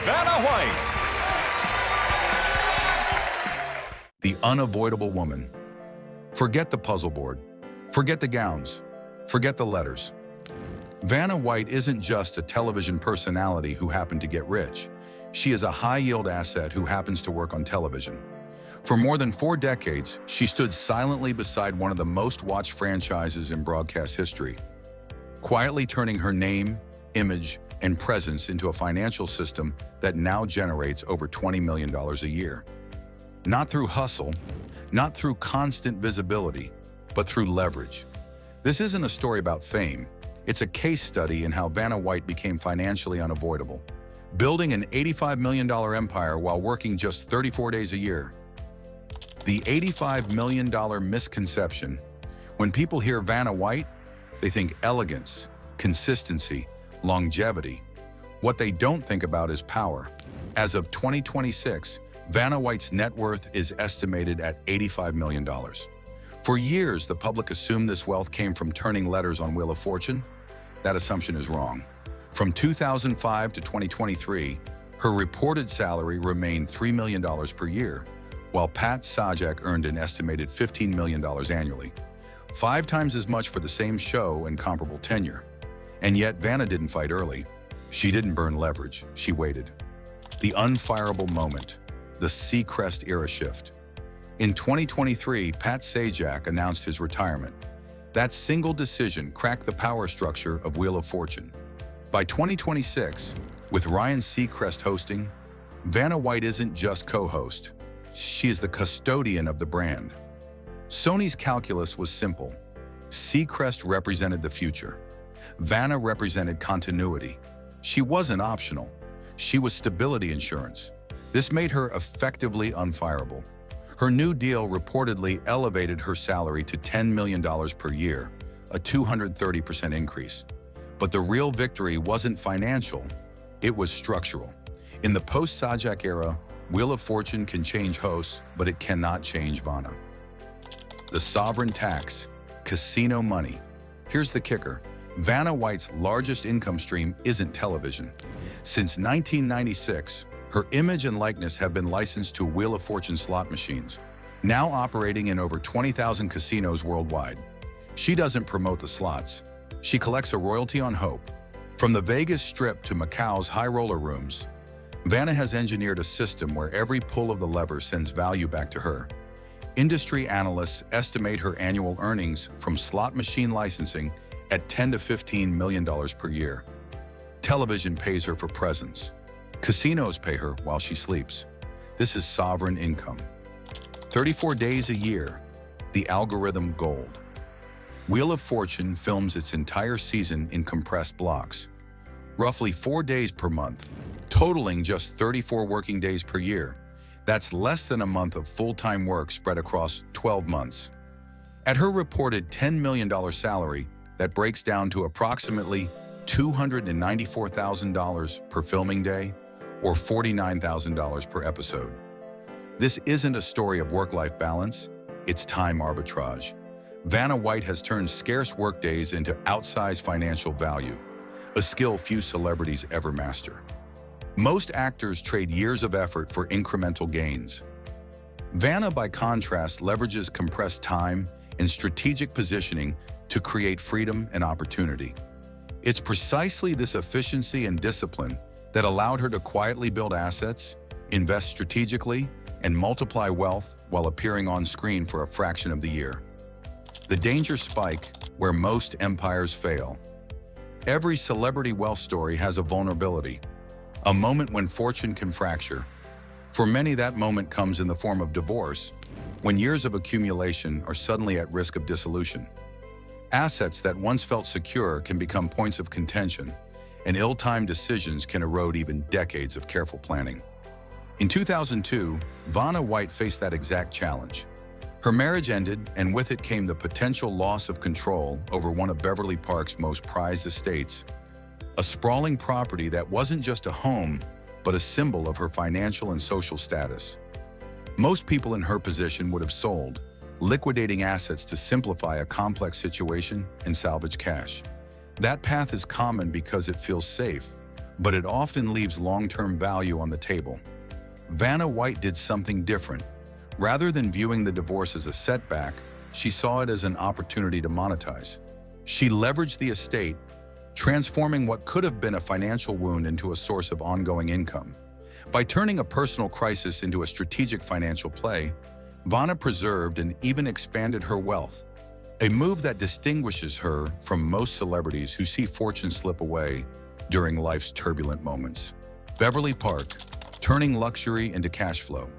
Vanna White. The unavoidable woman. Forget the puzzle board. Forget the gowns. Forget the letters. Vanna White isn't just a television personality who happened to get rich. She is a high-yield asset who happens to work on television. For more than 4 decades, she stood silently beside one of the most watched franchises in broadcast history, quietly turning her name, image, and presence into a financial system that now generates over $20 million a year. Not through hustle, not through constant visibility, but through leverage. This isn't a story about fame. It's a case study in how Vanna White became financially unavoidable, building an $85 million empire while working just 34 days a year. The $85 million misconception. When people hear Vanna White, they think elegance, consistency, longevity. What they don't think about is power. As of 2026, Vanna White's net worth is estimated at $85 million. For years, the public assumed this wealth came from turning letters on Wheel of Fortune. That assumption is wrong. From 2005 to 2023, her reported salary remained $3 million per year, while Pat Sajak earned an estimated $15 million annually, 5 times as much for the same show and comparable tenure. And yet, Vanna didn't fight early. She didn't burn leverage, she waited. The unfireable moment, the Seacrest era shift. In 2023, Pat Sajak announced his retirement. That single decision cracked the power structure of Wheel of Fortune. By 2026, with Ryan Seacrest hosting, Vanna White isn't just co-host. She is the custodian of the brand. Sony's calculus was simple. Seacrest represented the future. Vanna represented continuity. She wasn't optional. She was stability insurance. This made her effectively unfireable. Her new deal reportedly elevated her salary to $10 million per year, a 230% increase. But the real victory wasn't financial, it was structural. In the post-Sajak era, Wheel of Fortune can change hosts, but it cannot change Vanna. The sovereign tax, casino money. Here's the kicker. Vanna White's largest income stream isn't television. Since 1996, her image and likeness have been licensed to Wheel of Fortune slot machines, now operating in over 20,000 casinos worldwide. She doesn't promote the slots. She collects a royalty on hope. From the Vegas Strip to Macau's high roller rooms, Vanna has engineered a system where every pull of the lever sends value back to her. Industry analysts estimate her annual earnings from slot machine licensing at $10 to $15 million per year. Television pays her for presence. Casinos pay her while she sleeps. This is sovereign income. 34 days a year, the algorithm gold. Wheel of Fortune films its entire season in compressed blocks, roughly 4 days per month, totaling just 34 working days per year. That's less than a month of full-time work spread across 12 months. At her reported $10 million salary, that breaks down to approximately $294,000 per filming day, or $49,000 per episode. This isn't a story of work-life balance, it's time arbitrage. Vanna White has turned scarce workdays into outsized financial value, a skill few celebrities ever master. Most actors trade years of effort for incremental gains. Vanna, by contrast, leverages compressed time and strategic positioning to create freedom and opportunity. It's precisely this efficiency and discipline that allowed her to quietly build assets, invest strategically, and multiply wealth while appearing on screen for a fraction of the year. The danger spike where most empires fail. Every celebrity wealth story has a vulnerability, a moment when fortune can fracture. For many, that moment comes in the form of divorce, when years of accumulation are suddenly at risk of dissolution. Assets that once felt secure can become points of contention, and ill-timed decisions can erode even decades of careful planning. In 2002, Vanna White faced that exact challenge. Her marriage ended, and with it came the potential loss of control over one of Beverly Park's most prized estates, a sprawling property that wasn't just a home, but a symbol of her financial and social status. Most people in her position would have sold, liquidating assets to simplify a complex situation and salvage cash. That path is common because it feels safe, but it often leaves long-term value on the table. Vanna White did something different. Rather than viewing the divorce as a setback, she saw it as an opportunity to monetize. She leveraged the estate, transforming what could have been a financial wound into a source of ongoing income. By turning a personal crisis into a strategic financial play, Vanna preserved and even expanded her wealth, a move that distinguishes her from most celebrities who see fortune slip away during life's turbulent moments. Beverly Park, turning luxury into cash flow.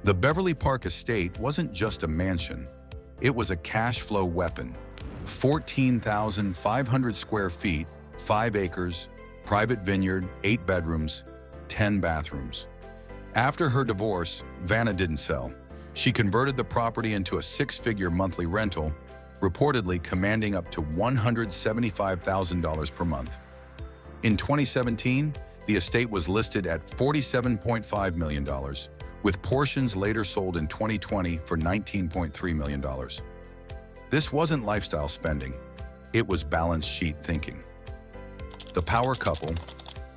The Beverly Park estate wasn't just a mansion, it was a cash flow weapon. 14,500 square feet, 5 acres, private vineyard, 8 bedrooms, 10 bathrooms. After her divorce, Vanna didn't sell. She converted the property into a 6-figure monthly rental, reportedly commanding up to $175,000 per month. In 2017, the estate was listed at $47.5 million, with portions later sold in 2020 for $19.3 million. This wasn't lifestyle spending, it was balance sheet thinking. The power couple,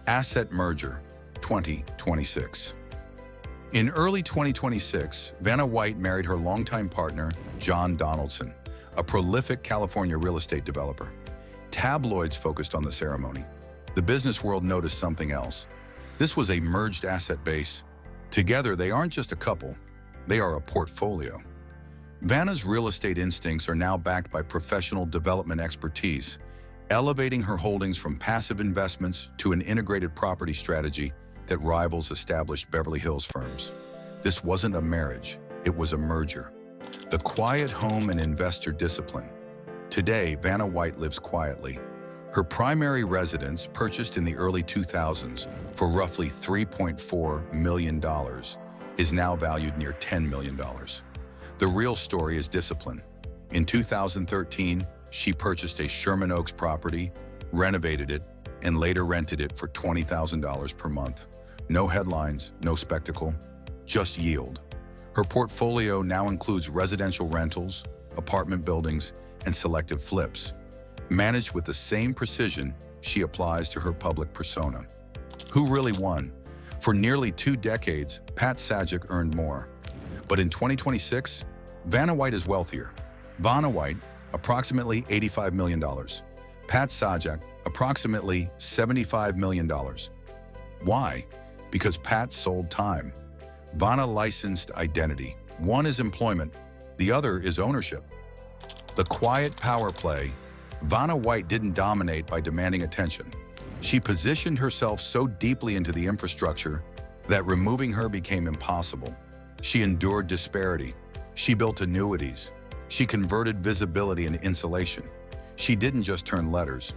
asset merger, 2026. In early 2026, Vanna White married her longtime partner, John Donaldson, a prolific California real estate developer. Tabloids focused on the ceremony. The business world noticed something else. This was a merged asset base. Together, they aren't just a couple, they are a portfolio. Vanna's real estate instincts are now backed by professional development expertise, elevating her holdings from passive investments to an integrated property strategy that rivals established Beverly Hills firms. This wasn't a marriage, it was a merger. The quiet home and investor discipline. Today, Vanna White lives quietly. Her primary residence, purchased in the early 2000s for roughly $3.4 million, is now valued near $10 million. The real story is discipline. In 2013, she purchased a Sherman Oaks property, renovated it, and later rented it for $20,000 per month. No headlines, no spectacle, just yield. Her portfolio now includes residential rentals, apartment buildings, and selective flips, managed with the same precision she applies to her public persona. Who really won? For nearly 2 decades, Pat Sajak earned more. But in 2026, Vanna White is wealthier. Vanna White, approximately $85 million. Pat Sajak, approximately $75 million. Why? Because Pat sold time. Vanna licensed identity. One is employment, the other is ownership. The quiet power play. Vanna White didn't dominate by demanding attention. She positioned herself so deeply into the infrastructure that removing her became impossible. She endured disparity. She built annuities. She converted visibility into insulation. She didn't just turn letters.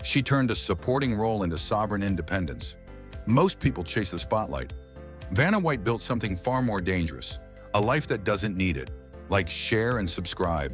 She turned a supporting role into sovereign independence. Most people chase the spotlight. Vanna White built something far more dangerous, a life that doesn't need it, like share and subscribe.